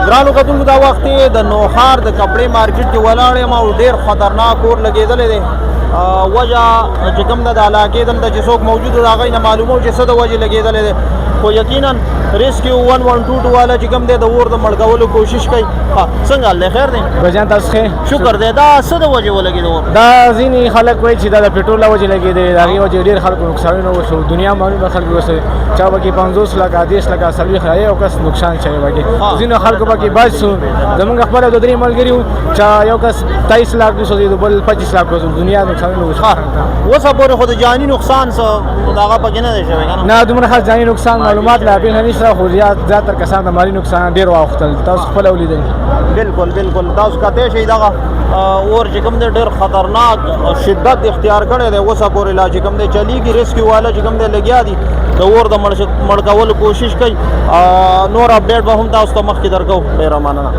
ګرانو کتونکو دا وخت د نوښار د کپړې مارکیټ کې ولاړ یم او ډېر خطرناک اور لګېدلی دی. وجه چې کوم ده د علاقې دلته چې څوک موجود د هغوی نه معلوموو چې څه د وجې لګېدلی دی، خو یقینا ریسکیو 112 والا چې کوم دی د اور د مړ کولو کوشش کوي. څنګه حال دی؟ خیر دی؟ بجان تاسو ښه؟ شکر دی. دا څه د وجې ولګېد اور؟ دا ځینې خلک وایي چې دا د پټرول له وجې لګېدی، د هغې وجې ډېر خلکو نقصانونه وشو. دنیا معلومه خلکو وشوې، چا پکې 50 لکه 10 لکه 40 یو کس نقصان شوی پکې، ځینو خلکو پکې بچ شو. زمونږ خپله دوه درې ملګري وو چې یو کس 23 لاک وسوځېدو، بل 25 لاک وسو. دنیا نقصانونه وشو. اوسه پورې خو د جاني نقصان څه د هغه پکې نه دی شوی که نه؟ دومره خاص جاني نقصان معلومات لا بېخي نشته، خو زیاتر کسان د مالي نقصان ډېر واوښتل. تاسو خپله ولیدل. بالکل بالکل. تاسو کتی شئ دغه اور چې کوم دی ډېر خطرناک شدت اختیار کړی دی. اوسه پورې لا چې کوم دی چلیږي، ریسکیو والا چې کوم دی لګیا دي د اور د مړ کولو کوشش کوي. نور اپډیټ به هم تاسو ته مخکې درکوو. ډېره مننه.